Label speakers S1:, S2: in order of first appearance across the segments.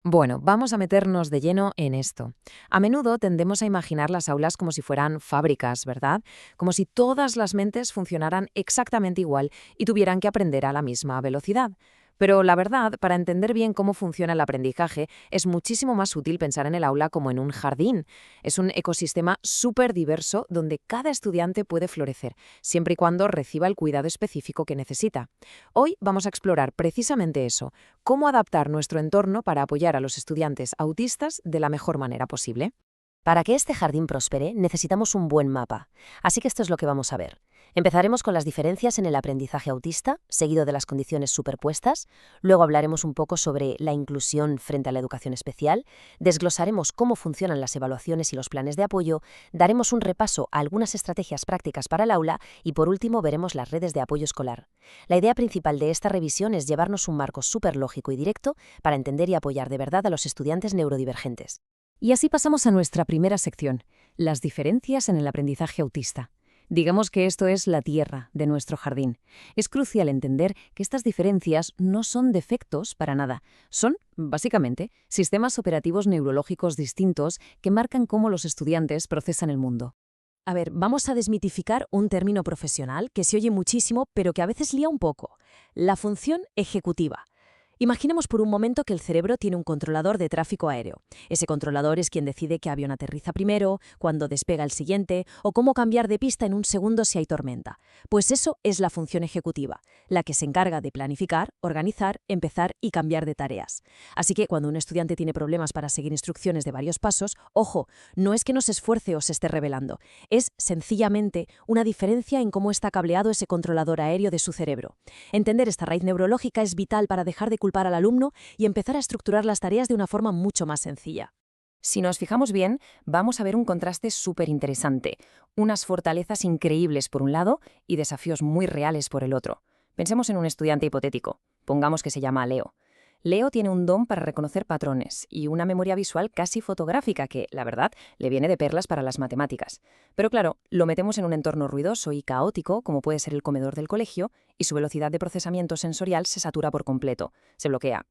S1: Bueno, vamos a meternos de lleno en esto. A menudo tendemos a imaginar las aulas como si fueran fábricas, ¿verdad? Como si todas las mentes funcionaran exactamente igual y tuvieran que aprender a la misma velocidad. Pero la verdad, para entender bien cómo funciona el aprendizaje, es muchísimo más útil pensar en el aula como en un jardín. Es un ecosistema súper diverso donde cada estudiante puede florecer, siempre y cuando reciba el cuidado específico que necesita. Hoy vamos a explorar precisamente eso: cómo adaptar nuestro entorno para apoyar a los estudiantes autistas de la mejor manera posible.
S2: Para que este jardín prospere, necesitamos un buen mapa. Así que esto es lo que vamos a ver. Empezaremos con las diferencias en el aprendizaje autista, seguido de las condiciones superpuestas. Luego hablaremos un poco sobre la inclusión frente a la educación especial. Desglosaremos cómo funcionan las evaluaciones y los planes de apoyo. Daremos un repaso a algunas estrategias prácticas para el aula y, por último, veremos las redes de apoyo escolar. La idea principal de esta revisión es llevarnos un marco súper lógico y directo para entender y apoyar de verdad a los estudiantes neurodivergentes.
S1: Y así pasamos a nuestra primera sección: las diferencias en el aprendizaje autista. Digamos que esto es la tierra de nuestro jardín. Es crucial entender que estas diferencias no son defectos para nada. Son, básicamente, sistemas operativos neurológicos distintos que marcan cómo los estudiantes procesan el mundo.
S3: A ver, vamos a desmitificar un término profesional que se oye muchísimo, pero que a veces lía un poco: la función ejecutiva. Imaginemos por un momento que el cerebro tiene un controlador de tráfico aéreo. Ese controlador es quien decide qué avión aterriza primero, cuándo despega el siguiente o cómo cambiar de pista en un segundo si hay tormenta. Pues eso es la función ejecutiva, la que se encarga de planificar, organizar, empezar y cambiar de tareas. Así que cuando un estudiante tiene problemas para seguir instrucciones de varios pasos, ojo, no es que no se esfuerce o se esté rebelando, es sencillamente una diferencia en cómo está cableado ese controlador aéreo de su cerebro. Entender esta raíz neurológica es vital para dejar de culpar al alumno y empezar a estructurar las tareas de una forma mucho más sencilla.
S1: Si nos fijamos bien, vamos a ver un contraste súper interesante: unas fortalezas increíbles por un lado y desafíos muy reales por el otro. Pensemos en un estudiante hipotético. Pongamos que se llama Leo. Leo tiene un don para reconocer patrones y una memoria visual casi fotográfica que, la verdad, le viene de perlas para las matemáticas. Pero claro, lo metemos en un entorno ruidoso y caótico, como puede ser el comedor del colegio, y su velocidad de procesamiento sensorial se satura por completo, se bloquea.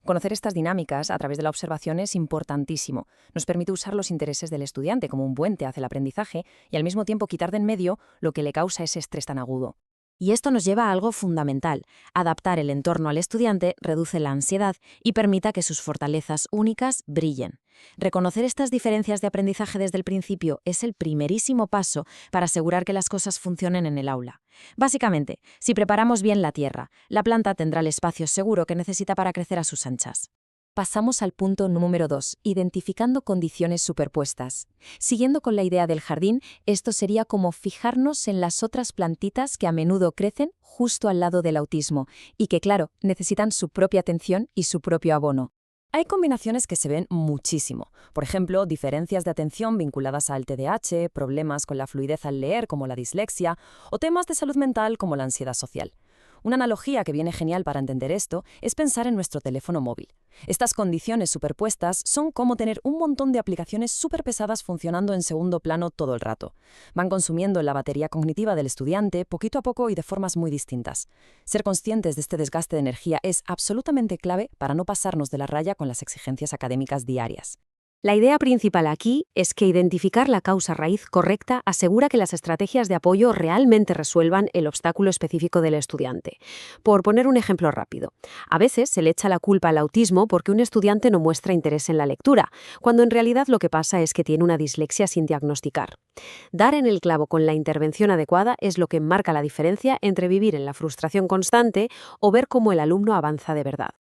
S1: Conocer estas dinámicas a través de la observación es importantísimo. Nos permite usar los intereses del estudiante como un puente hacia el aprendizaje y al mismo tiempo quitar de en medio lo que le causa ese estrés tan agudo.
S3: Y esto nos lleva a algo fundamental: adaptar el entorno al estudiante reduce la ansiedad y permita que sus fortalezas únicas brillen. Reconocer estas diferencias de aprendizaje desde el principio es el primerísimo paso para asegurar que las cosas funcionen en el aula. Básicamente, si preparamos bien la tierra, la planta tendrá el espacio seguro que necesita para crecer a sus anchas.
S1: Pasamos al punto número 2, identificando condiciones superpuestas. Siguiendo con la idea del jardín, esto sería como fijarnos en las otras plantitas que a menudo crecen justo al lado del autismo y que, claro, necesitan su propia atención y su propio abono. Hay combinaciones que se ven muchísimo. Por ejemplo, diferencias de atención vinculadas al TDAH, problemas con la fluidez al leer como la dislexia o temas de salud mental como la ansiedad social. Una analogía que viene genial para entender esto es pensar en nuestro teléfono móvil. Estas condiciones superpuestas son como tener un montón de aplicaciones súper pesadas funcionando en segundo plano todo el rato. Van consumiendo la batería cognitiva del estudiante poquito a poco y de formas muy distintas. Ser conscientes de este desgaste de energía es absolutamente clave para no pasarnos de la raya con las exigencias académicas diarias.
S3: La idea principal aquí es que identificar la causa raíz correcta asegura que las estrategias de apoyo realmente resuelvan el obstáculo específico del estudiante. Por poner un ejemplo rápido, a veces se le echa la culpa al autismo porque un estudiante no muestra interés en la lectura, cuando en realidad lo que pasa es que tiene una dislexia sin diagnosticar. Dar en el clavo con la intervención adecuada es lo que marca la diferencia entre vivir en la frustración constante o ver cómo el alumno avanza de verdad.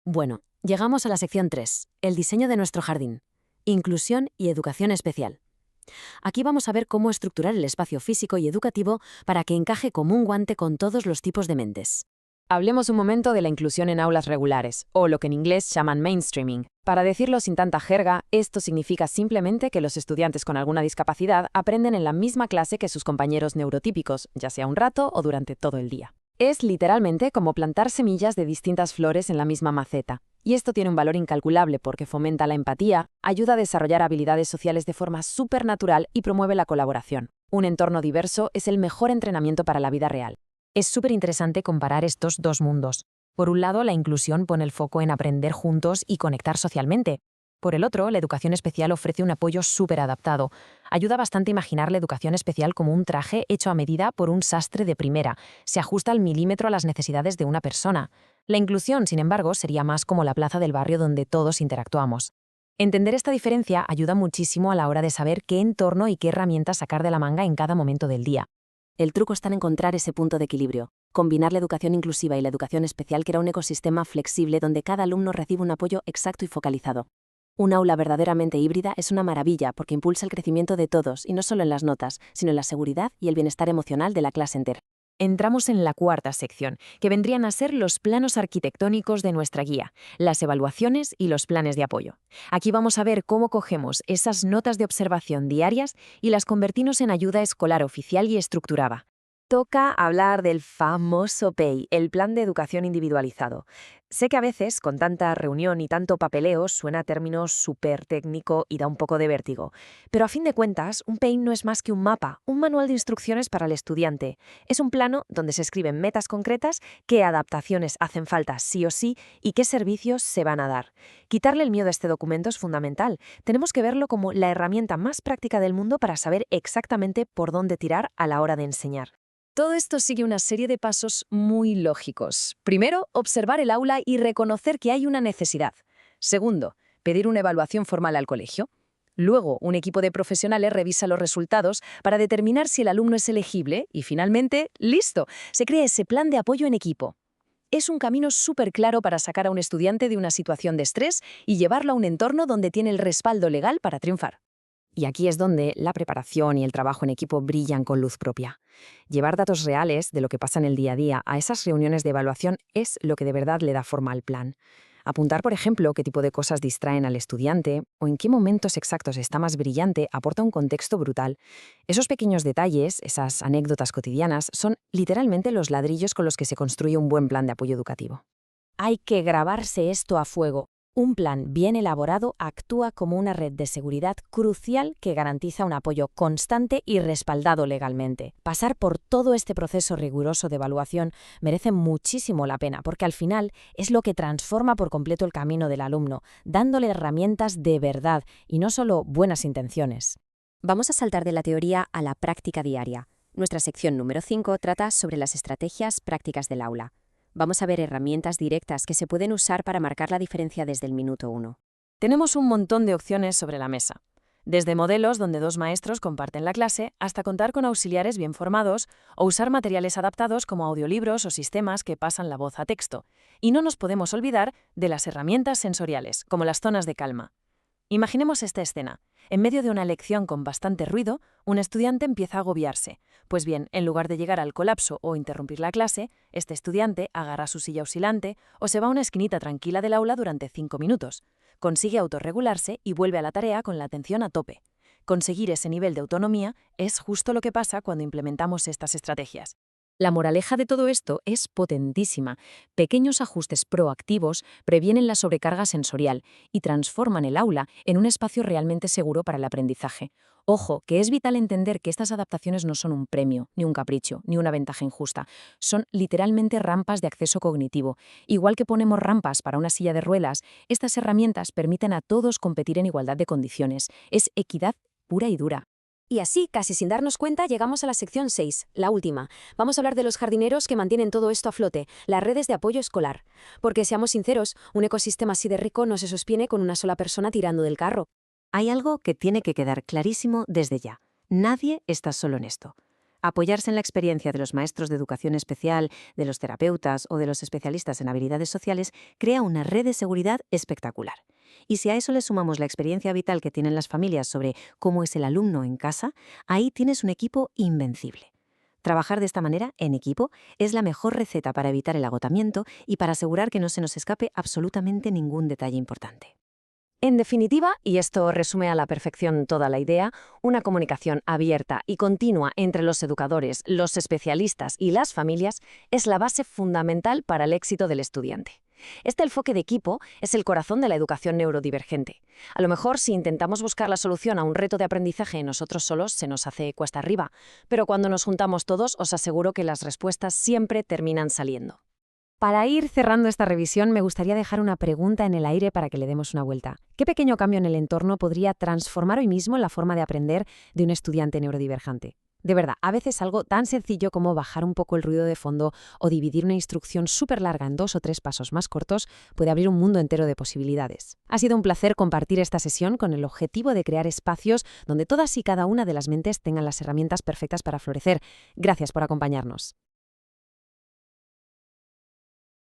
S3: Bueno, llegamos a la sección 3, el diseño de nuestro jardín. Inclusión y educación especial. Aquí vamos a ver cómo estructurar el espacio físico y educativo para que encaje como un guante con todos los tipos de mentes.
S1: Hablemos un momento de la inclusión en aulas regulares, o lo que en inglés llaman mainstreaming. Para decirlo sin tanta jerga, esto significa simplemente que los estudiantes con alguna discapacidad aprenden en la misma clase que sus compañeros neurotípicos, ya sea un rato o durante todo el día. Es literalmente como plantar semillas de distintas flores en la misma maceta. Y esto tiene un valor incalculable porque fomenta la empatía, ayuda a desarrollar habilidades sociales de forma supernatural y promueve la colaboración. Un entorno diverso es el mejor entrenamiento para la vida real. Es súper interesante comparar estos dos mundos. Por un lado, la inclusión pone el foco en aprender juntos y conectar socialmente. Por el otro, la educación especial ofrece un apoyo súper adaptado. Ayuda bastante a imaginar la educación especial como un traje hecho a medida por un sastre de primera. Se ajusta al milímetro a las necesidades de una persona. La inclusión, sin embargo, sería más como la plaza del barrio donde todos interactuamos. Entender esta diferencia ayuda muchísimo a la hora de saber qué entorno y qué herramientas sacar de la manga en cada momento del día.
S2: El truco está en encontrar ese punto de equilibrio, combinar la educación inclusiva y la educación especial, que era un ecosistema flexible donde cada alumno recibe un apoyo exacto y focalizado. Un aula verdaderamente híbrida es una maravilla porque impulsa el crecimiento de todos, y no solo en las notas, sino en la seguridad y el bienestar emocional de la clase entera.
S1: Entramos en la cuarta sección, que vendrían a ser los planos arquitectónicos de nuestra guía, las evaluaciones y los planes de apoyo. Aquí vamos a ver cómo cogemos esas notas de observación diarias y las convertimos en ayuda escolar oficial y estructurada. Toca hablar del famoso PEI, el Plan de Educación Individualizado. Sé que a veces, con tanta reunión y tanto papeleo, suena a término súper técnico y da un poco de vértigo. Pero a fin de cuentas, un PEI no es más que un mapa, un manual de instrucciones para el estudiante. Es un plano donde se escriben metas concretas, qué adaptaciones hacen falta sí o sí y qué servicios se van a dar. Quitarle el miedo a este documento es fundamental. Tenemos que verlo como la herramienta más práctica del mundo para saber exactamente por dónde tirar a la hora de enseñar. Todo esto sigue una serie de pasos muy lógicos. Primero, observar el aula y reconocer que hay una necesidad. Segundo, pedir una evaluación formal al colegio. Luego, un equipo de profesionales revisa los resultados para determinar si el alumno es elegible y, finalmente, ¡listo!, se crea ese plan de apoyo en equipo. Es un camino súper claro para sacar a un estudiante de una situación de estrés y llevarlo a un entorno donde tiene el respaldo legal para triunfar. Y aquí es donde la preparación y el trabajo en equipo brillan con luz propia. Llevar datos reales de lo que pasa en el día a día a esas reuniones de evaluación es lo que de verdad le da forma al plan. Apuntar, por ejemplo, qué tipo de cosas distraen al estudiante o en qué momentos exactos está más brillante aporta un contexto brutal. Esos pequeños detalles, esas anécdotas cotidianas, son literalmente los ladrillos con los que se construye un buen plan de apoyo educativo.
S3: Hay que grabarse esto a fuego. Un plan bien elaborado actúa como una red de seguridad crucial que garantiza un apoyo constante y respaldado legalmente. Pasar por todo este proceso riguroso de evaluación merece muchísimo la pena, porque al final es lo que transforma por completo el camino del alumno, dándole herramientas de verdad y no solo buenas intenciones.
S2: Vamos a saltar de la teoría a la práctica diaria. Nuestra sección número 5 trata sobre las estrategias prácticas del aula. Vamos a ver herramientas directas que se pueden usar para marcar la diferencia desde el minuto 1.
S1: Tenemos un montón de opciones sobre la mesa. Desde modelos donde dos maestros comparten la clase, hasta contar con auxiliares bien formados o usar materiales adaptados como audiolibros o sistemas que pasan la voz a texto. Y no nos podemos olvidar de las herramientas sensoriales, como las zonas de calma. Imaginemos esta escena. En medio de una lección con bastante ruido, un estudiante empieza a agobiarse. Pues bien, en lugar de llegar al colapso o interrumpir la clase, este estudiante agarra su silla oscilante o se va a una esquinita tranquila del aula durante 5 minutos. Consigue autorregularse y vuelve a la tarea con la atención a tope. Conseguir ese nivel de autonomía es justo lo que pasa cuando implementamos estas estrategias. La moraleja de todo esto es potentísima. Pequeños ajustes proactivos previenen la sobrecarga sensorial y transforman el aula en un espacio realmente seguro para el aprendizaje. Ojo, que es vital entender que estas adaptaciones no son un premio, ni un capricho, ni una ventaja injusta. Son literalmente rampas de acceso cognitivo. Igual que ponemos rampas para una silla de ruedas, estas herramientas permiten a todos competir en igualdad de condiciones. Es equidad pura y dura.
S2: Y así, casi sin darnos cuenta, llegamos a la sección 6, la última. Vamos a hablar de los jardineros que mantienen todo esto a flote, las redes de apoyo escolar. Porque, seamos sinceros, un ecosistema así de rico no se sostiene con una sola persona tirando del carro.
S4: Hay algo que tiene que quedar clarísimo desde ya. Nadie está solo en esto. Apoyarse en la experiencia de los maestros de educación especial, de los terapeutas o de los especialistas en habilidades sociales crea una red de seguridad espectacular. Y si a eso le sumamos la experiencia vital que tienen las familias sobre cómo es el alumno en casa, ahí tienes un equipo invencible. Trabajar de esta manera, en equipo, es la mejor receta para evitar el agotamiento y para asegurar que no se nos escape absolutamente ningún detalle importante.
S3: En definitiva, y esto resume a la perfección toda la idea, una comunicación abierta y continua entre los educadores, los especialistas y las familias es la base fundamental para el éxito del estudiante. Este enfoque de equipo es el corazón de la educación neurodivergente. A lo mejor si intentamos buscar la solución a un reto de aprendizaje nosotros solos se nos hace cuesta arriba, pero cuando nos juntamos todos os aseguro que las respuestas siempre terminan saliendo.
S1: Para ir cerrando esta revisión, me gustaría dejar una pregunta en el aire para que le demos una vuelta. ¿Qué pequeño cambio en el entorno podría transformar hoy mismo la forma de aprender de un estudiante neurodivergente? De verdad, a veces algo tan sencillo como bajar un poco el ruido de fondo o dividir una instrucción súper larga en 2 o 3 pasos más cortos puede abrir un mundo entero de posibilidades. Ha sido un placer compartir esta sesión con el objetivo de crear espacios donde todas y cada una de las mentes tengan las herramientas perfectas para florecer. Gracias por acompañarnos.